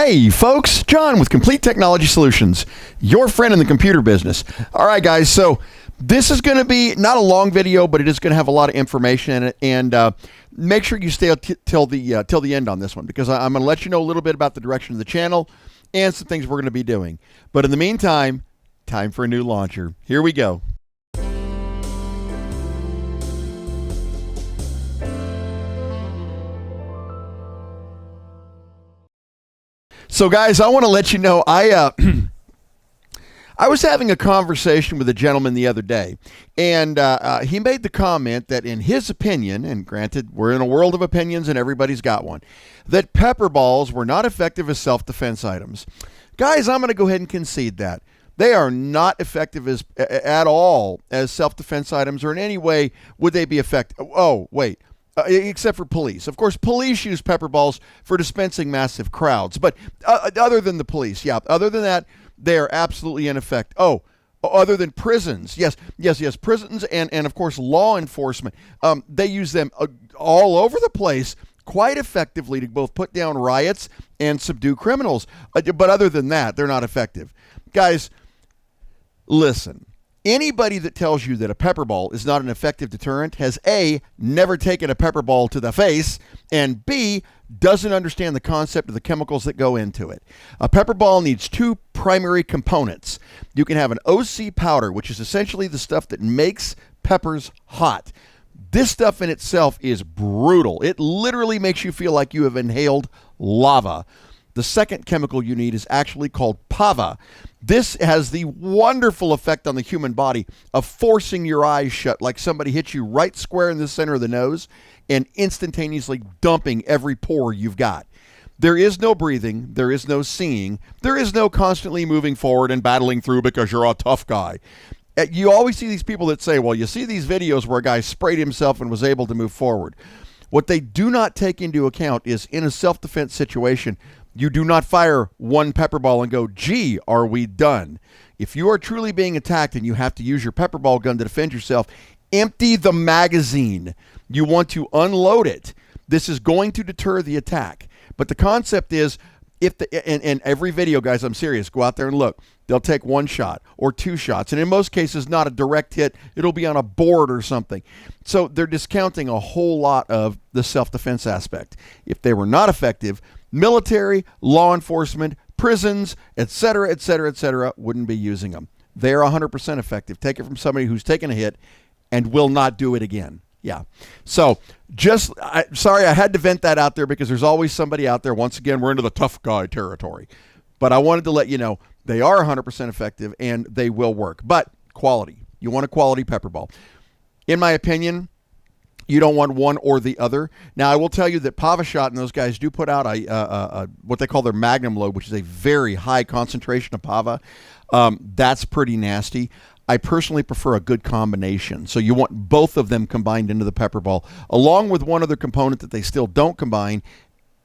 Hey folks, John with Complete Technology Solutions, your friend in the computer business. All right guys, so this is going to be not a long video, but it is going to have a lot of information in it, and make sure you stay till the end on this one, because I'm going to let you know a little bit about the direction of the channel and some things we're going to be doing. But in the meantime, time for a new launcher. Here we go. So guys, I want to let you know, I was having a conversation with a gentleman the other day, and he made the comment that in his opinion, and granted, we're in a world of opinions and everybody's got one, that pepper balls were not effective as self-defense items. Guys, I'm going to go ahead and concede that. They are not effective at all as self-defense items, or in any way would they be effective. Oh, wait. Except for police. Of course, police use pepper balls for dispensing massive crowds. But other than the police, yeah, other than that, they are absolutely ineffective. Oh, other than prisons. Yes, prisons and of course, law enforcement. They use them all over the place quite effectively to both put down riots and subdue criminals. But other than that, they're not effective. Guys, listen. Anybody that tells you that a pepper ball is not an effective deterrent has A, never taken a pepper ball to the face, and B, doesn't understand the concept of the chemicals that go into it. A pepper ball needs two primary components. You can have an OC powder, which is essentially the stuff that makes peppers hot. This stuff in itself is brutal. It literally makes you feel like you have inhaled lava. The second chemical you need is actually called PAVA. This has the wonderful effect on the human body of forcing your eyes shut, like somebody hits you right square in the center of the nose and instantaneously dumping every pore you've got. There is no breathing. There is no seeing. There is no constantly moving forward and battling through because you're a tough guy. You always see these people that say, well, you see these videos where a guy sprayed himself and was able to move forward. What they do not take into account is in a self-defense situation, you do not fire one pepper ball and go, gee, are we done? If you are truly being attacked and you have to use your pepper ball gun to defend yourself, empty the magazine. You want to unload it. This is going to deter the attack. But the concept is, in every video, guys, I'm serious, go out there and look. They'll take one shot or two shots. And in most cases, not a direct hit. It'll be on a board or something. So they're discounting a whole lot of the self-defense aspect. If they were not effective, military, law enforcement, prisons, etc., wouldn't be using them. They're 100% effective. Take it from somebody who's taken a hit and will not do it again. Yeah. So sorry, I had to vent that out there because there's always somebody out there. Once again, we're into the tough guy territory. But I wanted to let you know they are 100% effective and they will work. But quality. You want a quality pepper ball. In my opinion, you don't want one or the other. Now, I will tell you that PavaShot and those guys do put out a what they call their Magnum load, which is a very high concentration of PAVA. That's pretty nasty. I personally prefer a good combination. So you want both of them combined into the pepper ball, along with one other component that they still don't combine,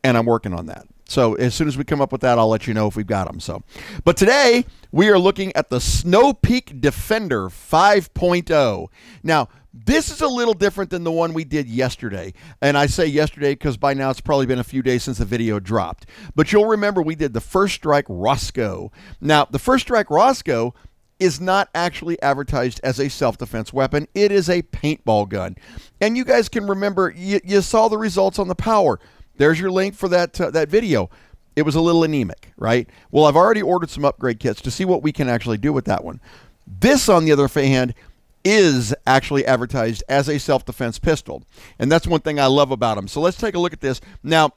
and I'm working on that. So as soon as we come up with that, I'll let you know if we've got them. So, but today we are looking at the Snowpeak Defender 5.0. Now, this is a little different than the one we did yesterday. And I say yesterday because by now it's probably been a few days since the video dropped. But you'll remember we did the First Strike Roscoe. Now, the First Strike Roscoe is not actually advertised as a self-defense weapon. It is a paintball gun. And you guys can remember, you saw the results on the power. There's your link for that video. It was a little anemic, right? Well, I've already ordered some upgrade kits to see what we can actually do with that one. This, on the other hand, is actually advertised as a self-defense pistol. And that's one thing I love about them. So let's take a look at this. Now,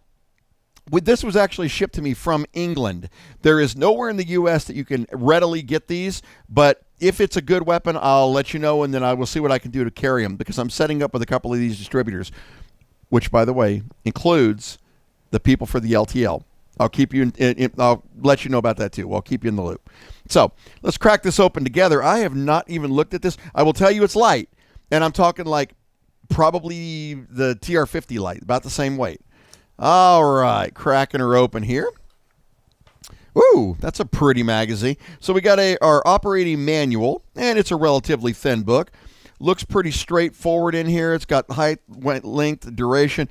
this was actually shipped to me from England. There is nowhere in the U.S. that you can readily get these, but if it's a good weapon, I'll let you know, and then I will see what I can do to carry them, because I'm setting up with a couple of these distributors, which, by the way, includes the people for the LTL. I'll keep you I'll let you know about that too. I'll keep you in the loop. So let's crack this open together. I have not even looked at this. I will tell you it's light, and I'm talking like probably the TR50 light, about the same weight. All right, cracking her open here. Ooh, that's a pretty magazine. So we got our operating manual, and it's a relatively thin book. Looks pretty straightforward in here. It's got height, length, duration.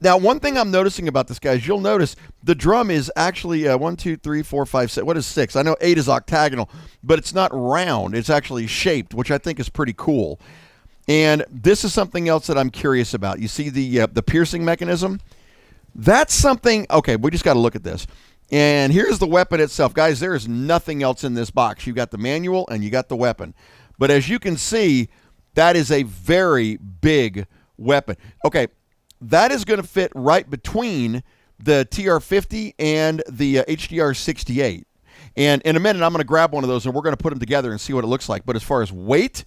Now, one thing I'm noticing about this, guys, you'll notice the drum is actually 1, 2, 3, 4, 5, 6. What is 6? I know 8 is octagonal, but it's not round. It's actually shaped, which I think is pretty cool. And this is something else that I'm curious about. You see the piercing mechanism? That's something, okay, we just got to look at this. And here's the weapon itself. Guys, there is nothing else in this box. You've got the manual and you got the weapon. But as you can see, that is a very big weapon. Okay, that is going to fit right between the TR50 and the HDR68. And in a minute, I'm going to grab one of those and we're going to put them together and see what it looks like. But as far as weight,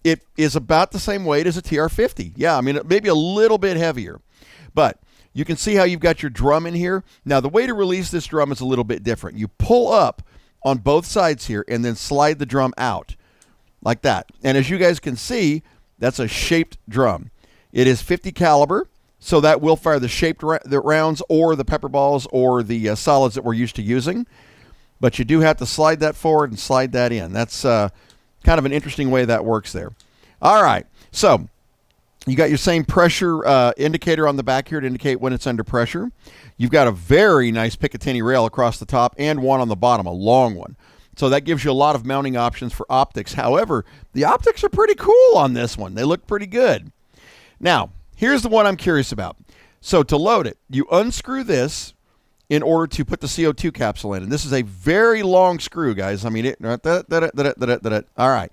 it is about the same weight as a TR50. Yeah, I mean, maybe a little bit heavier. But you can see how you've got your drum in here. Now, the way to release this drum is a little bit different. You pull up on both sides here and then slide the drum out like that. And as you guys can see, that's a shaped drum. It is 50 caliber, so that will fire the shaped rounds or the pepper balls or the solids that we're used to using. But you do have to slide that forward and slide that in. That's kind of an interesting way that works there. All right, so you got your same pressure indicator on the back here to indicate when it's under pressure. You've got a very nice Picatinny rail across the top and one on the bottom, a long one. So that gives you a lot of mounting options for optics. However, the optics are pretty cool on this one. They look pretty good. Now, here's the one I'm curious about. So to load it, you unscrew this in order to put the CO2 capsule in. And this is a very long screw, guys. I mean, all right.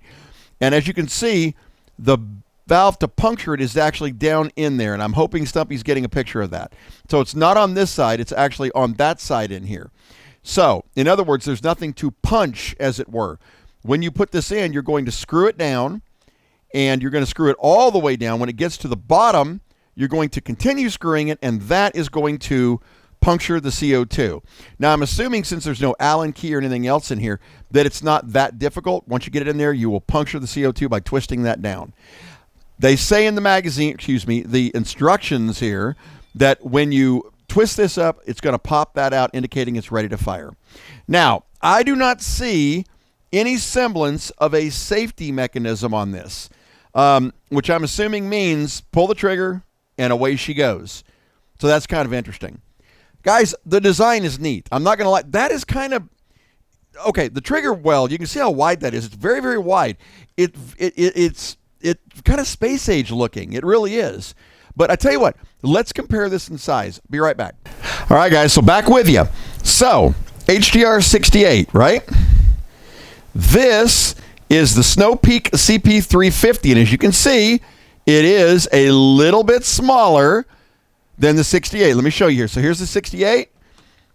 And as you can see, the valve to puncture it is actually down in there. And I'm hoping Stumpy's getting a picture of that. So it's not on this side. It's actually on that side in here. So, in other words, there's nothing to punch, as it were. When you put this in, you're going to screw it down, and you're going to screw it all the way down. When it gets to the bottom, you're going to continue screwing it, and that is going to puncture the CO2. Now, I'm assuming since there's no Allen key or anything else in here, that it's not that difficult. Once you get it in there, you will puncture the CO2 by twisting that down. They say in the magazine, the instructions here, that when you twist this up, it's going to pop that out, indicating it's ready to fire. Now, I do not see any semblance of a safety mechanism on this, which I'm assuming means pull the trigger and away she goes. So that's kind of interesting. Guys, the design is neat. I'm not going to lie. That is kind of, okay, the trigger well, you can see how wide that is. It's very, very wide. It's kind of space age looking. It really is. But I tell you what, let's compare this in size. Be right back. All right, guys, so back with you. So, HDR68, right? This is the Snowpeak CP350, and as you can see, it is a little bit smaller than the 68. Let me show you here. So here's the 68.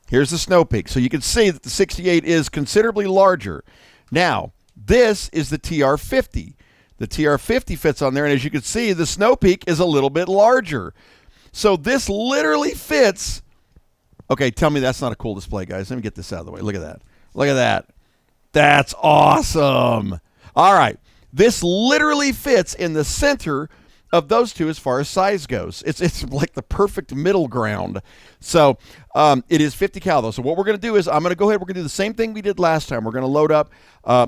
Here's the Snowpeak. So you can see that the 68 is considerably larger. Now, this is the TR50. The TR50 fits on there, and as you can see, the Snowpeak is a little bit larger. So this literally fits. Okay, tell me that's not a cool display, guys. Let me get this out of the way. Look at that. Look at that. That's awesome. All right. This literally fits in the center of those two as far as size goes. It's like the perfect middle ground. So it is 50 cal though. So what we're going to do is I'm going to go ahead. We're going to do the same thing we did last time. We're going to load up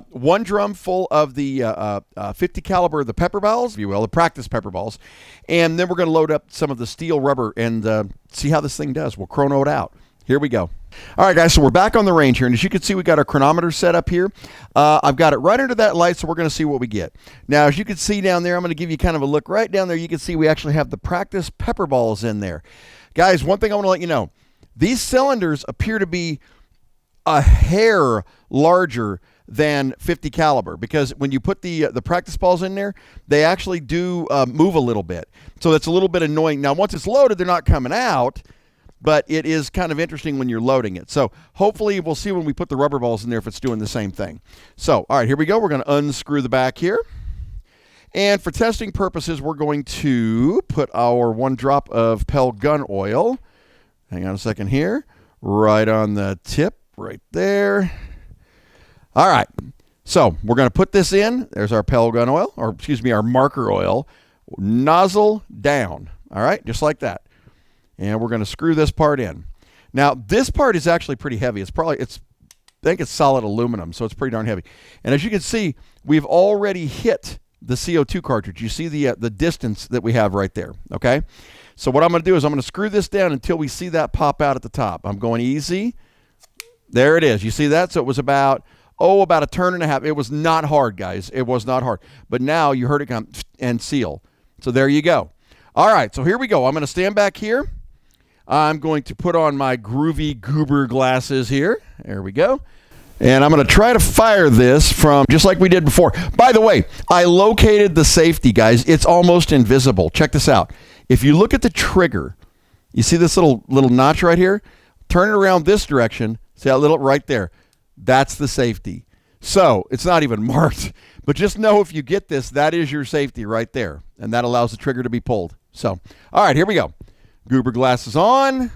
one drum full of the 50 caliber, the PepperBalls, if you will, the practice PepperBalls. And then we're going to load up some of the steel rubber and see how this thing does. We'll chrono it out. Here we go. All right, guys, so we're back on the range here. And as you can see, we got our chronometer set up here. I've got it right under that light, so we're going to see what we get. Now, as you can see down there, I'm going to give you kind of a look right down there. You can see we actually have the practice PepperBalls in there. Guys, one thing I want to let you know. These cylinders appear to be a hair larger than 50 caliber because when you put the practice balls in there, they actually do move a little bit. So that's a little bit annoying. Now, once it's loaded, they're not coming out. But it is kind of interesting when you're loading it. So hopefully we'll see when we put the rubber balls in there if it's doing the same thing. So, all right, here we go. We're going to unscrew the back here. And for testing purposes, we're going to put our 1 drop of Pell gun oil. Hang on a second here. Right on the tip, right there. All right. So we're going to put this in. There's our Pell gun oil, or excuse me, our marker oil. Nozzle down. All right, just like that. And we're going to screw this part in. Now, this part is actually pretty heavy. I think it's solid aluminum, so it's pretty darn heavy. And as you can see, we've already hit the CO2 cartridge. You see the distance that we have right there, okay? So what I'm going to do is I'm going to screw this down until we see that pop out at the top. I'm going easy. There it is. You see that? So it was about a turn and a half. It was not hard, guys. It was not hard. But now you heard it come and seal. So there you go. All right, so here we go. I'm going to stand back here. I'm going to put on my groovy goober glasses here. There we go. And I'm going to try to fire this from just like we did before. By the way, I located the safety, guys. It's almost invisible. Check this out. If you look at the trigger, you see this little notch right here? Turn it around this direction. See that little right there? That's the safety. So it's not even marked. But just know if you get this, that is your safety right there. And that allows the trigger to be pulled. So, all right, here we go. Goober glasses on,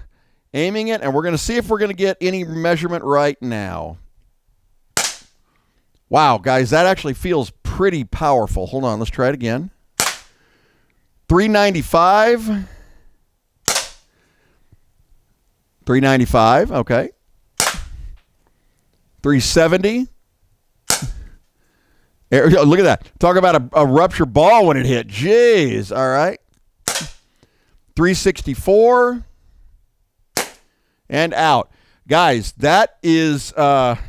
aiming it, and we're going to see if we're going to get any measurement right now. Wow, guys, that actually feels pretty powerful. Hold on, let's try it again. 395. 395, okay. 370. Look at that. Talk about a rupture ball when it hit. Jeez, all right. 364. And out. Guys, that is... that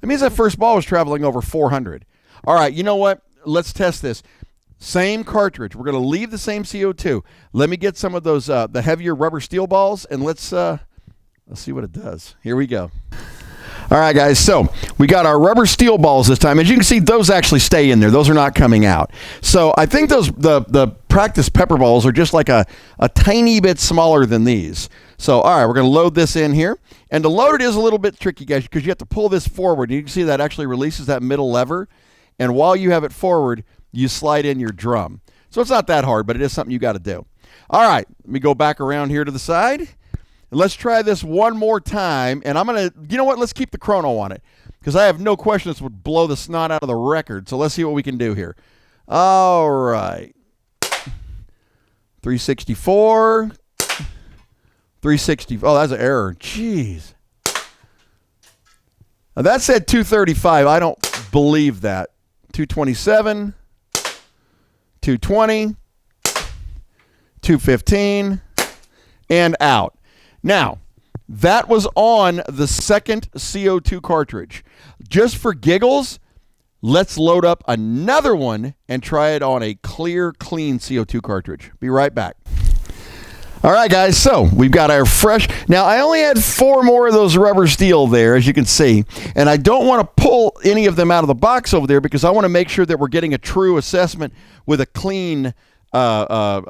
means that first ball was traveling over 400. All right, you know what? Let's test this. Same cartridge. We're going to leave the same CO2. Let me get some of those the heavier rubber steel balls, and let's see what it does. Here we go. All right, guys, so we got our rubber steel balls this time. As you can see, those actually stay in there. Those are not coming out. So I think those the practice pepper balls are just like a tiny bit smaller than these. So, all right, we're going to load this in here. And to load it is a little bit tricky, guys, because you have to pull this forward. You can see that actually releases that middle lever. And while you have it forward, you slide in your drum. So it's not that hard, but it is something you got to do. All right, let me go back around here to the side. And let's try this one more time. And I'm going to, you know what, let's keep the chrono on it. Because I have no question this would blow the snot out of the record. So let's see what we can do here. All right. 364. 360. Oh, that's an error. Jeez. Now that said 235. I don't believe that. 227. 220. 215. And out. Now, that was on the second CO2 cartridge. Just for giggles, let's load up another one and try it on a clear, clean CO2 cartridge. Be right back. All right, guys, so we've got our fresh. Now, I only had 4 more of those rubber steel there, as you can see, and I don't want to pull any of them out of the box over there because I want to make sure that we're getting a true assessment with a clean round.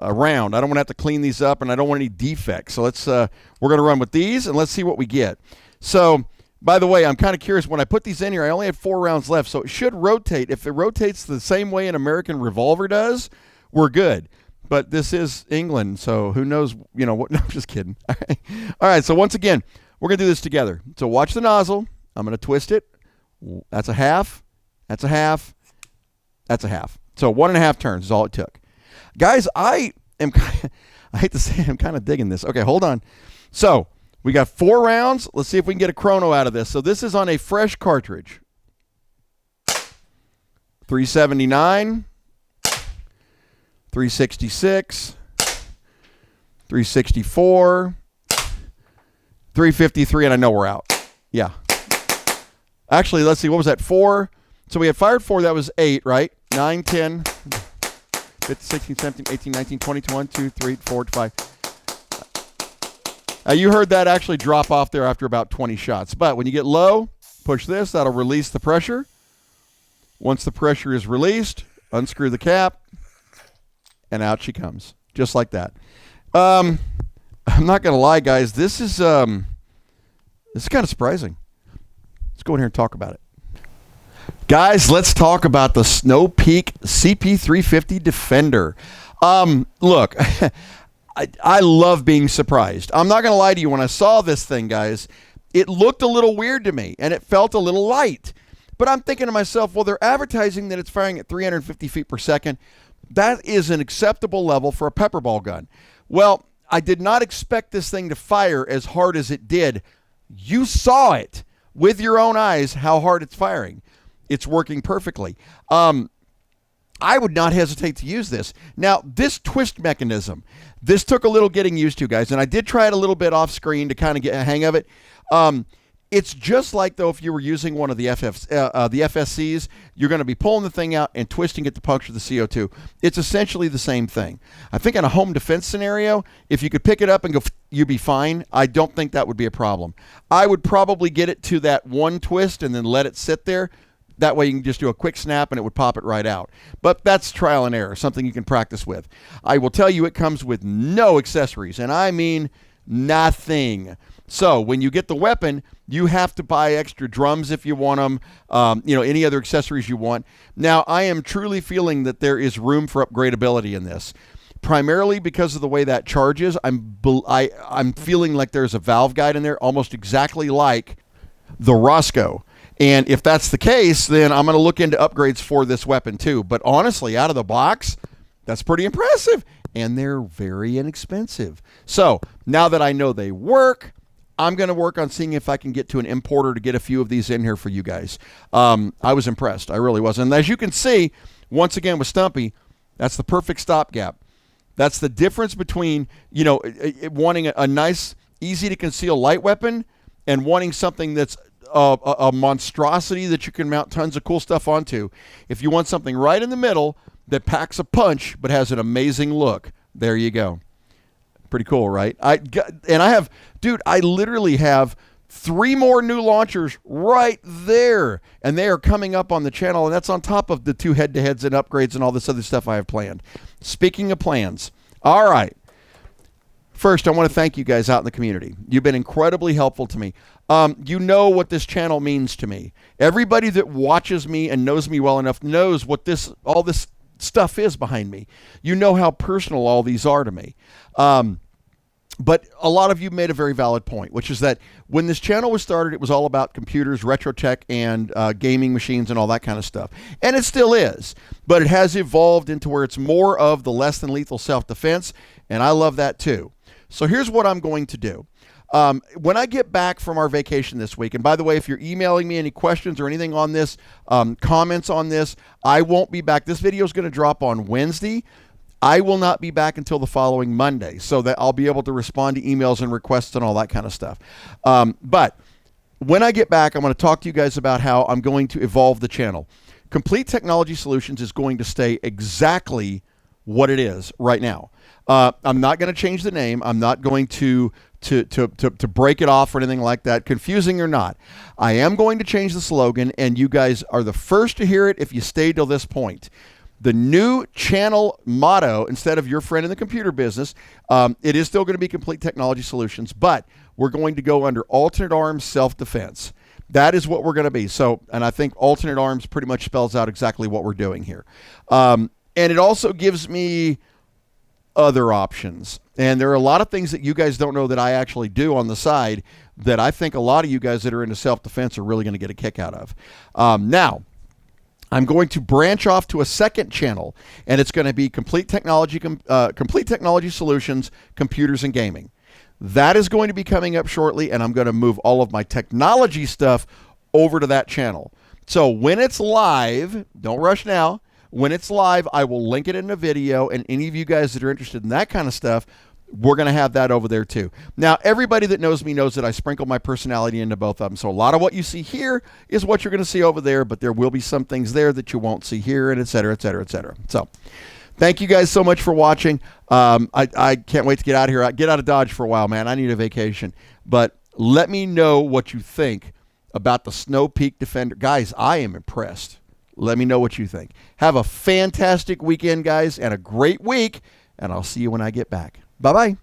I don't want to have to clean these up, and I don't want any defects. So we're going to run with these, and let's see what we get. So, by the way, I'm kind of curious. When I put these in here, I only have 4 rounds left, so it should rotate. If it rotates the same way an American revolver does, we're good. But this is England, so who knows, you know what? No, I'm just kidding. All right, so once again, we're going to do this together. So watch the nozzle. I'm going to twist it. That's a half. That's a half. That's a half. So 1.5 turns is all it took. Guys, I hate to say it, I'm kind of digging this. Okay, hold on. So we got 4 rounds. Let's see if we can get a chrono out of this. So this is on a fresh cartridge. 379. 366, 364, 353, and I know we're out. Yeah. Actually, let's see. What was that? 4. So we had fired 4. That was 8, right? 9, 10, 15, 16, 17, 18, 19, 20, 21, 2, 3, 4, 5. You heard that actually drop off there after about 20 shots. But when you get low, push this. That'll release the pressure. Once the pressure is released, unscrew the cap. And out she comes, just like that. I'm not gonna lie, guys. This is kind of surprising. Let's go in here and talk about it, guys. Let's talk about the Snowpeak CP350 Defender. Look, I love being surprised. I'm not gonna lie to you. When I saw this thing, guys, it looked a little weird to me, and it felt a little light. But I'm thinking to myself, well, they're advertising that it's firing at 350 feet per second. That is an acceptable level for a pepperball gun. Well, I did not expect this thing to fire as hard as it did. You saw it with your own eyes how hard it's firing. It's working perfectly. I would not hesitate to use this. Now, this twist mechanism, this took a little getting used to, guys, and I did try it a little bit off screen to kind of get a hang of it. It's just like, though, if you were using one of the FSCs, you're going to be pulling the thing out and twisting it to puncture the CO2. It's essentially the same thing. I think in a home defense scenario, if you could pick it up and go, you'd be fine. I don't think that would be a problem. I would probably get it to that one twist and then let it sit there. That way you can just do a quick snap and it would pop it right out. But that's trial and error, something you can practice with. I will tell you it comes with no accessories, and I mean nothing. So when you get the weapon, you have to buy extra drums if you want them, any other accessories you want. Now, I am truly feeling that there is room for upgradability in this. Primarily because of the way that charges, I'm feeling like there's a valve guide in there almost exactly like the Roscoe. And if that's the case, then I'm going to look into upgrades for this weapon too. But honestly, out of the box, that's pretty impressive. And they're very inexpensive. So now that I know they work, I'm going to work on seeing if I can get to an importer to get a few of these in here for you guys. I was impressed. I really was. And as you can see, once again with Stumpy, that's the perfect stopgap. That's the difference between, wanting a nice, easy to conceal light weapon and wanting something that's a monstrosity that you can mount tons of cool stuff onto. If you want something right in the middle that packs a punch but has an amazing look, there you go. Pretty cool, right? I literally have 3 more new launchers right there, and they are coming up on the channel, and that's on top of the 2 head-to-heads and upgrades and all this other stuff I have planned. Speaking of plans, all right. First, I want to thank you guys out in the community. You've been incredibly helpful to me. You know what this channel means to me. Everybody that watches me and knows me well enough knows what all this stuff is behind me. You know how personal all these are to me. But a lot of you made a very valid point, which is that when this channel was started, it was all about computers, retro tech, and gaming machines and all that kind of stuff. And it still is. But it has evolved into where it's more of the less than lethal self-defense, and I love that too. So here's what I'm going to do. When I get back from our vacation this week, and by the way, if you're emailing me any questions or anything on this, comments on this, I won't be back. This video is going to drop on Wednesday. I will not be back until the following Monday, so that I'll be able to respond to emails and requests and all that kind of stuff. But when I get back, I'm going to talk to you guys about how I'm going to evolve the channel. Complete Technology Solutions is going to stay exactly what it is right now. I'm not going to change the name. I'm not going to break it off or anything like that, confusing or not. I am going to change the slogan, and you guys are the first to hear it if you stay till this point. The new channel motto, instead of your friend in the computer business, it is still going to be Complete Technology Solutions, but we're going to go under Alternate Arms Self-Defense. That is what we're going to be. So, and I think Alternate Arms pretty much spells out exactly what we're doing here. And it also gives me other options. And there are a lot of things that you guys don't know that I actually do on the side that I think a lot of you guys that are into self-defense are really going to get a kick out of. Now, I'm going to branch off to a second channel, and it's going to be Complete Technology Solutions, Computers and Gaming. That is going to be coming up shortly, and I'm going to move all of my technology stuff over to that channel. So when it's live, don't rush now. When it's live, I will link it in a video, and any of you guys that are interested in that kind of stuff, we're going to have that over there too. Now, everybody that knows me knows that I sprinkle my personality into both of them. So a lot of what you see here is what you're going to see over there, but there will be some things there that you won't see here, and et cetera, et cetera, et cetera. So thank you guys so much for watching. I can't wait to get out of here. Get out of Dodge for a while, man. I need a vacation. But let me know what you think about the Snowpeak Defender. Guys, I am impressed. Let me know what you think. Have a fantastic weekend, guys, and a great week, and I'll see you when I get back. Bye-bye.